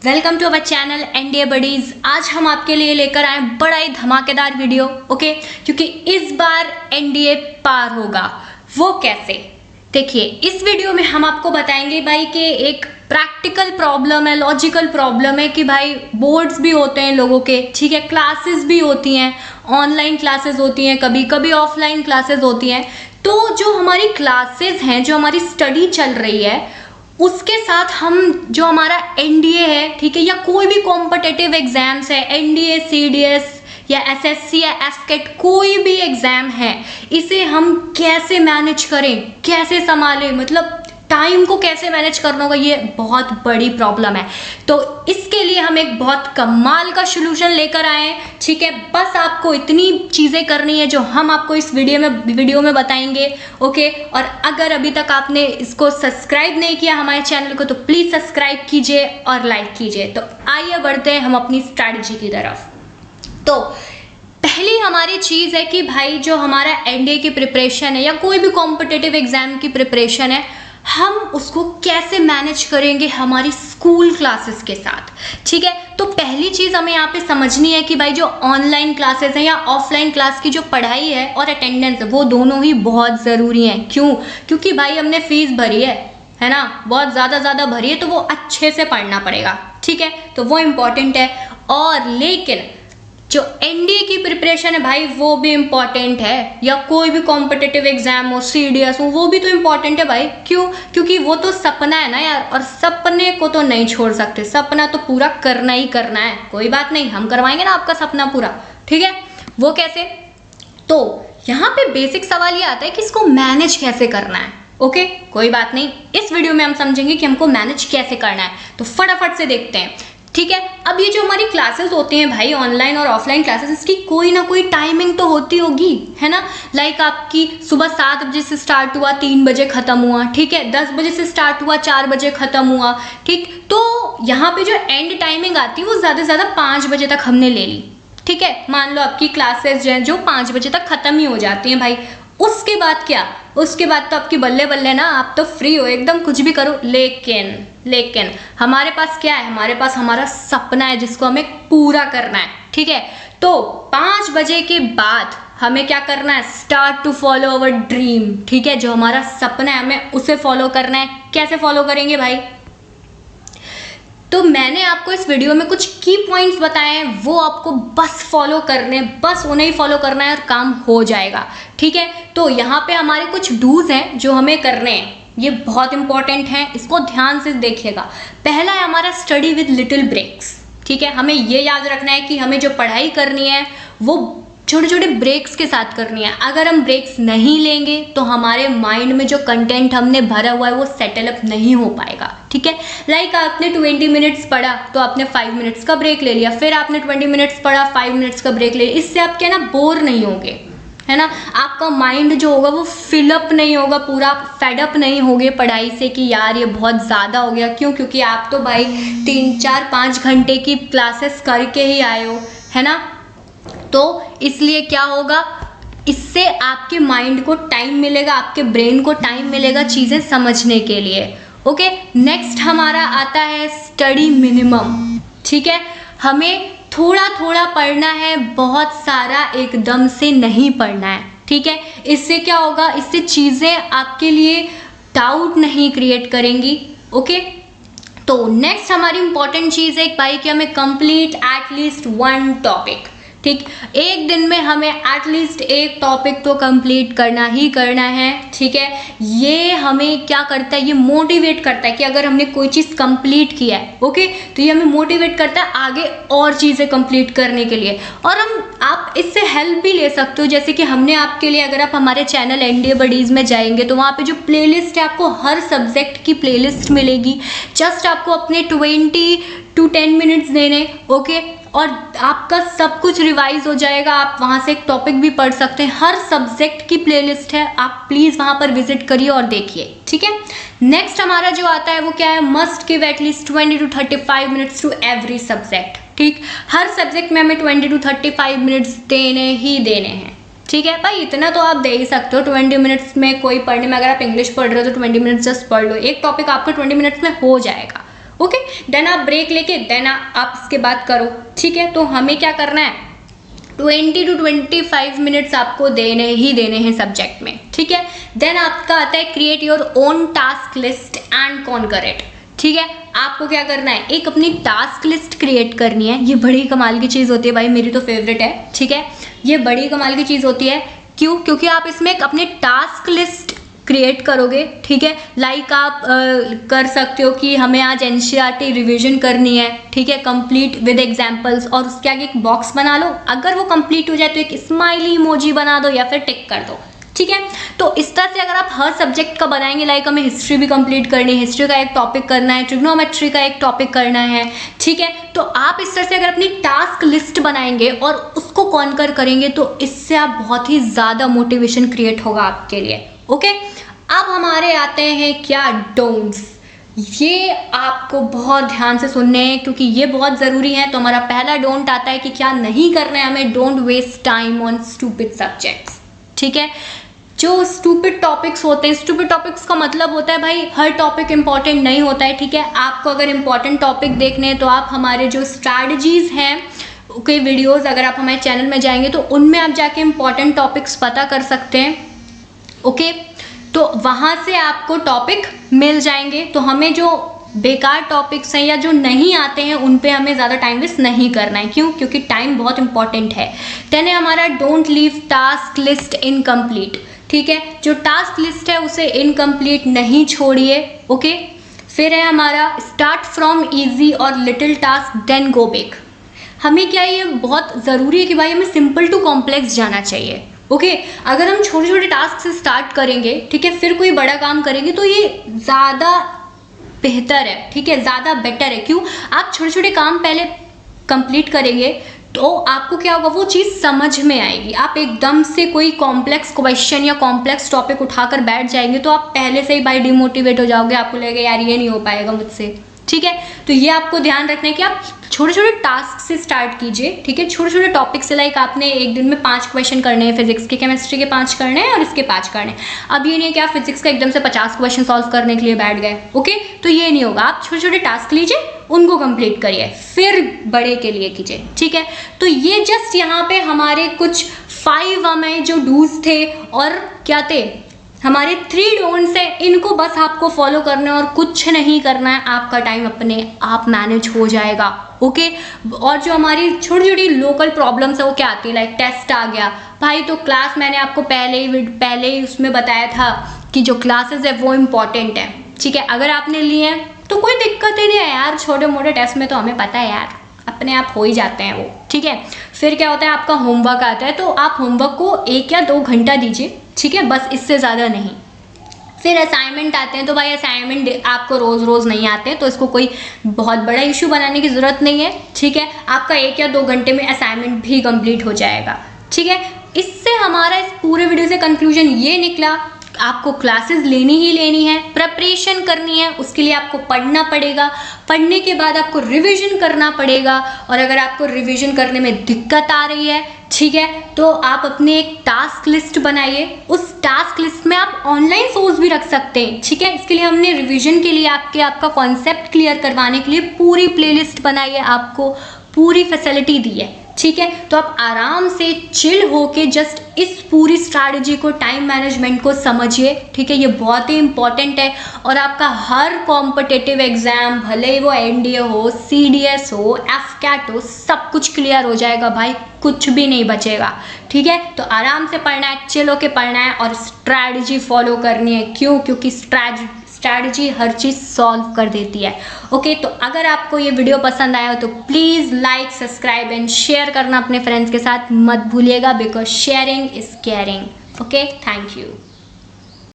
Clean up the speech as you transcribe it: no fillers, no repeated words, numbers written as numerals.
Welcome to our channel NDA buddies. आज हम आपके लिए लेकर आए बड़ा ही धमाकेदार वीडियो। ओके, क्योंकि इस बार एनडीए पार होगा। वो कैसे, देखिए इस वीडियो में हम आपको बताएंगे भाई कि एक प्रैक्टिकल प्रॉब्लम है, लॉजिकल प्रॉब्लम है कि भाई बोर्ड्स भी होते हैं लोगों के, ठीक है, क्लासेस भी होती हैं, ऑनलाइन क्लासेस होती हैं, कभी कभी ऑफलाइन क्लासेस होती हैं। तो जो हमारी क्लासेस हैं, जो हमारी स्टडी चल रही है, उसके साथ हम जो हमारा एनडीए है, ठीक है, या कोई भी कॉम्पिटिटिव एग्जाम्स है, एनडीए, सीडीएस या एसएससी या एफकेट, कोई भी एग्जाम है, इसे हम कैसे मैनेज करें, कैसे संभालें, मतलब टाइम को कैसे मैनेज करना होगा, ये बहुत बड़ी प्रॉब्लम है। तो इसके लिए हम एक बहुत कमाल का सॉल्यूशन लेकर आए हैं, ठीक है। बस आपको इतनी चीज़ें करनी है जो हम आपको इस वीडियो में बताएंगे। ओके, और अगर अभी तक आपने इसको सब्सक्राइब नहीं किया हमारे चैनल को, तो प्लीज़ सब्सक्राइब कीजिए और लाइक कीजिए। तो आइए बढ़ते हैं हम अपनी स्ट्रैटेजी की तरफ। तो पहली हमारी चीज़ है कि भाई जो हमारा एनडीए की प्रिपरेशन है या कोई भी कॉम्पिटिटिव एग्जाम की प्रिपरेशन है, हम उसको कैसे मैनेज करेंगे हमारी स्कूल क्लासेस के साथ, ठीक है। तो पहली चीज़ हमें यहाँ पे समझनी है कि भाई जो ऑनलाइन क्लासेस हैं या ऑफलाइन क्लास की जो पढ़ाई है और अटेंडेंस है, वो दोनों ही बहुत ज़रूरी हैं। क्यों? क्योंकि भाई हमने फीस भरी है ना, बहुत ज़्यादा भरी है, तो वो अच्छे से पढ़ना पड़ेगा, ठीक है। तो वो इम्पॉर्टेंट है। और लेकिन जो एनडीए की प्रिपरेशन है भाई, वो भी इम्पॉर्टेंट है, या कोई भी कॉम्पिटिटिव एग्जाम हो, सीडीएस हो, वो भी तो इम्पॉर्टेंट है भाई। क्यों? क्योंकि वो तो सपना है ना यार, और सपने को तो नहीं छोड़ सकते, सपना तो पूरा करना ही करना है। कोई बात नहीं, हम करवाएंगे ना आपका सपना पूरा, ठीक है। वो कैसे? तो यहाँ पे बेसिक सवाल ये आता है कि इसको मैनेज कैसे करना है। ओके, कोई बात नहीं, इस वीडियो में हम समझेंगे कि हमको मैनेज कैसे करना है। तो फटाफट से देखते हैं, ठीक है। अब ये जो हमारी क्लासेस होती हैं भाई, ऑनलाइन और ऑफलाइन क्लासेस, इसकी कोई ना कोई टाइमिंग तो होती होगी, है ना। लाइक आपकी सुबह 7 बजे से स्टार्ट हुआ, 3 बजे खत्म हुआ, ठीक है। 10 बजे से स्टार्ट हुआ, 4 बजे खत्म हुआ, ठीक। तो यहाँ पे जो एंड टाइमिंग आती है वो ज़्यादा से ज़्यादा 5 बजे तक हमने ले ली, ठीक है। मान लो आपकी क्लासेस जो 5 बजे तक खत्म ही हो जाती हैं भाई। उसके बाद क्या? उसके बाद तो आपकी बल्ले बल्ले ना, आप तो फ्री हो एकदम, कुछ भी करो। लेकिन हमारे पास क्या है? हमारे पास हमारा सपना है जिसको हमें पूरा करना है, ठीक है। तो 5 बजे के बाद हमें क्या करना है? Start to follow our dream, ठीक है। जो हमारा सपना है हमें उसे फॉलो करना है। कैसे फॉलो करेंगे भाई? तो मैंने आपको इस वीडियो में कुछ की पॉइंट्स बताए हैं, वो आपको बस फॉलो करने, बस उन्हें ही फॉलो करना है और काम हो जाएगा, ठीक है। तो यहाँ पे हमारे कुछ डूज हैं जो हमें करने हैं, ये बहुत इंपॉर्टेंट है, इसको ध्यान से देखिएगा। पहला है हमारा स्टडी विद लिटिल ब्रेक्स, ठीक है। हमें ये याद रखना है कि हमें जो पढ़ाई करनी है वो छोटे छोटे ब्रेक्स के साथ करनी है। अगर हम ब्रेक्स नहीं लेंगे तो हमारे माइंड में जो कंटेंट हमने भरा हुआ है वो सेटलअप नहीं हो पाएगा, ठीक है। लाइक आपने 20 मिनट्स पढ़ा तो आपने 5 मिनट्स का ब्रेक ले लिया, फिर आपने 20 मिनट्स पढ़ा, 5 मिनट्स का ब्रेक ले लिया। इससे आप क्या ना, बोर नहीं होंगे, है ना। आपका माइंड जो होगा वो फिलअप नहीं होगा, पूरा फेडअप नहीं होगे पढ़ाई से कि यार ये बहुत ज़्यादा हो गया। क्यों? क्योंकि आप तो भाई 3, 4, 5 घंटे की क्लासेस करके ही आए हो, है ना। तो इसलिए क्या होगा, इससे आपके माइंड को टाइम मिलेगा, आपके ब्रेन को टाइम मिलेगा चीज़ें समझने के लिए। ओके, नेक्स्ट हमारा आता है स्टडी मिनिमम, ठीक है। हमें थोड़ा थोड़ा पढ़ना है, बहुत सारा एकदम से नहीं पढ़ना है, ठीक है। इससे क्या होगा? इससे चीज़ें आपके लिए डाउट नहीं क्रिएट करेंगी। ओके, तो नेक्स्ट हमारी इंपॉर्टेंट चीज़ है भाई कि हमें कंप्लीट एटलीस्ट 1 टॉपिक, ठीक। एक दिन में हमें एटलीस्ट 1 टॉपिक तो कंप्लीट करना ही करना है, ठीक है। ये हमें क्या करता है? ये मोटिवेट करता है कि अगर हमने कोई चीज़ कंप्लीट किया है, ओके, तो ये हमें मोटिवेट करता है आगे और चीज़ें कंप्लीट करने के लिए। और आप इससे हेल्प भी ले सकते हो, जैसे कि हमने आपके लिए, अगर आप हमारे चैनल एनडीए बडीज़ में जाएंगे तो वहाँ पे जो प्लेलिस्ट है, आपको हर सब्जेक्ट की प्लेलिस्ट मिलेगी। जस्ट आपको अपने 20 to 10 मिनट्स देने, ओके, और आपका सब कुछ रिवाइज हो जाएगा। आप वहाँ से एक टॉपिक भी पढ़ सकते हैं, हर सब्जेक्ट की प्लेलिस्ट है, आप प्लीज़ वहाँ पर विजिट करिए और देखिए, ठीक है। नेक्स्ट हमारा जो आता है वो क्या है? Must give at least 20 to 35 minutes to every subject, ठीक। हर सब्जेक्ट में हमें 20 to 35 मिनट्स देने ही देने हैं, ठीक है भाई। इतना तो आप दे ही सकते हो 20 मिनट्स में। कोई पढ़ने में, अगर आप इंग्लिश पढ़ रहे हो तो 20 मिनट्स जस्ट पढ़ लो, एक टॉपिक आपका 20 मिनट्स में हो जाएगा। ओके, देन आप ब्रेक लेके देन आप इसके बाद करो, ठीक है। तो हमें क्या करना है, 20 to 25 मिनट्स आपको देने हैं सब्जेक्ट में, ठीक है। देन आपका आता है create your own task list and conquer it, ठीक है। आपको क्या करना है, एक अपनी टास्क लिस्ट क्रिएट करनी है। ये बड़ी कमाल की चीज़ होती है भाई, मेरी तो फेवरेट है, ठीक है। ये बड़ी कमाल की चीज़ होती है, क्यों? क्योंकि आप इसमें एक अपनी टास्क लिस्ट क्रिएट करोगे, ठीक है। लाइक आप कर सकते हो कि हमें आज एनसीईआरटी रिवीजन करनी है, ठीक है, कंप्लीट विद एग्जांपल्स, और उसके आगे एक बॉक्स बना लो। अगर वो कंप्लीट हो जाए तो एक स्माइली इमोजी बना दो या फिर टिक कर दो, ठीक है। तो इस तरह से अगर आप हर सब्जेक्ट का बनाएंगे, लाइक हमें हिस्ट्री भी कंप्लीट करनी है, हिस्ट्री का एक टॉपिक करना है, ट्रिग्नोमेट्री का एक टॉपिक करना है, ठीक है। तो आप इस तरह से अगर अपनी टास्क लिस्ट बनाएंगे और उसको कॉन्कर करेंगे तो इससे आप बहुत ही ज़्यादा मोटिवेशन क्रिएट होगा आपके लिए, ओके। अब हमारे आते हैं क्या डोंट्स। ये आपको बहुत ध्यान से सुनने हैं क्योंकि ये बहुत ज़रूरी है। तो हमारा पहला डोंट आता है कि क्या नहीं करना है हमें, don't waste time on stupid subjects, ठीक है। जो स्टूपिड टॉपिक्स होते हैं, स्टूपिड टॉपिक्स का मतलब होता है भाई हर टॉपिक इंपॉर्टेंट नहीं होता है, ठीक है। आपको अगर इंपॉर्टेंट टॉपिक देखने हैं तो आप हमारे जो स्ट्रैटेजीज़ हैं के वीडियोज़ अगर आप हमारे चैनल में जाएंगे तो उनमें आप जाके इंपॉर्टेंट टॉपिक्स पता कर सकते हैं, ओके। तो वहाँ से आपको टॉपिक मिल जाएंगे। तो हमें जो बेकार टॉपिक्स हैं या जो नहीं आते हैं उन पे हमें ज़्यादा टाइम वेस्ट नहीं करना है, क्यों? क्योंकि टाइम बहुत इंपॉर्टेंट है। देन है हमारा don't leave task list incomplete, ठीक है। जो टास्क लिस्ट है उसे इनकम्प्लीट नहीं छोड़िए, ओके। फिर है हमारा स्टार्ट फ्रॉम ईजी और little task then go big. हमें क्या, ये बहुत ज़रूरी है कि भाई हमें सिंपल टू कॉम्प्लेक्स जाना चाहिए, ओके। अगर हम छोटे छोटे टास्क से स्टार्ट करेंगे, ठीक है, फिर कोई बड़ा काम करेंगे तो ये ज़्यादा बेहतर है, ठीक है, ज़्यादा बेटर है। क्यों? आप छोटे छोटे काम पहले कंप्लीट करेंगे तो आपको क्या होगा, वो चीज़ समझ में आएगी। आप एकदम से कोई कॉम्प्लेक्स क्वेश्चन या कॉम्प्लेक्स टॉपिक उठाकर बैठ जाएंगे तो आप पहले से ही भाई डिमोटिवेट हो जाओगे, आपको लगेगा यार ये नहीं हो पाएगा मुझसे, ठीक है। तो ये आपको ध्यान रखना है कि आप छोटे छोटे टास्क से स्टार्ट कीजिए, ठीक है। छोटे छोटे टॉपिक से, लाइक आपने एक दिन में 5 क्वेश्चन करने हैं, फिजिक्स के, केमिस्ट्री के 5 करने हैं और इसके 5 करने हैं। अब ये नहीं है कि आप फिजिक्स का एकदम से 50 क्वेश्चन सॉल्व करने के लिए बैठ गए, ओके। तो ये नहीं होगा, आप छोटे छोटे टास्क लीजिए, उनको कंप्लीट करिए, फिर बड़े के लिए कीजिए, ठीक है। तो ये जस्ट यहाँ पे हमारे कुछ 5 हमें जो डूज थे और क्या थे, हमारे 3 डोंट्स हैं, इनको बस आपको फॉलो करना है और कुछ नहीं करना है। आपका टाइम अपने आप मैनेज हो जाएगा, ओके। और जो हमारी छोटी छोटी लोकल प्रॉब्लम्स है वो क्या आती है, लाइक टेस्ट आ गया भाई, तो क्लास मैंने आपको पहले ही उसमें बताया था कि जो क्लासेस है वो इम्पॉर्टेंट है, ठीक है। अगर आपने लिए हैं तो कोई दिक्कत ही नहीं है यार, छोटे मोटे टेस्ट में तो हमें पता है यार, अपने आप हो ही जाते हैं वो, ठीक है। फिर क्या होता है, आपका होमवर्क आता है तो आप होमवर्क को 1 या 2 घंटा दीजिए, ठीक है, बस इससे ज़्यादा नहीं। फिर असाइनमेंट आते हैं तो भाई असाइनमेंट आपको रोज़ रोज़ नहीं आते, तो इसको कोई बहुत बड़ा इशू बनाने की ज़रूरत नहीं है, ठीक है। आपका 1 या 2 घंटे में असाइनमेंट भी कंप्लीट हो जाएगा, ठीक है। इससे हमारा इस पूरे वीडियो से कंक्लूजन ये निकला, आपको क्लासेस लेनी ही लेनी है, प्रिपरेशन करनी है, उसके लिए आपको पढ़ना पड़ेगा, पढ़ने के बाद आपको रिवीजन करना पड़ेगा। और अगर आपको रिवीजन करने में दिक्कत आ रही है, ठीक है, तो आप अपनी एक टास्क लिस्ट बनाइए। उस टास्क लिस्ट में आप ऑनलाइन सोर्स भी रख सकते हैं, ठीक है। इसके लिए हमने रिवीजन के लिए आपका कॉन्सेप्ट क्लियर करवाने के लिए पूरी प्लेलिस्ट बनाई है, आपको पूरी फैसिलिटी दी है, ठीक है। तो आप आराम से चिल होके जस्ट इस पूरी स्ट्रैटेजी को, टाइम मैनेजमेंट को समझिए, ठीक है। ये बहुत ही इंपॉर्टेंट है और आपका हर कॉम्पिटिटिव एग्जाम, भले ही वो एनडीए हो, सीडीएस हो, एफकैट हो, सब कुछ क्लियर हो जाएगा भाई, कुछ भी नहीं बचेगा, ठीक है। तो आराम से पढ़ना है, चिल होके पढ़ना है और स्ट्रैटेजी फॉलो करनी है। क्यों? क्योंकि स्ट्रैटेजी हर चीज़ सॉल्व कर देती है, ओके। तो अगर आपको ये वीडियो पसंद आया हो तो please like, subscribe and share करना अपने फ्रेंड्स के साथ मत भूलिएगा, because sharing is caring, okay. Thank you.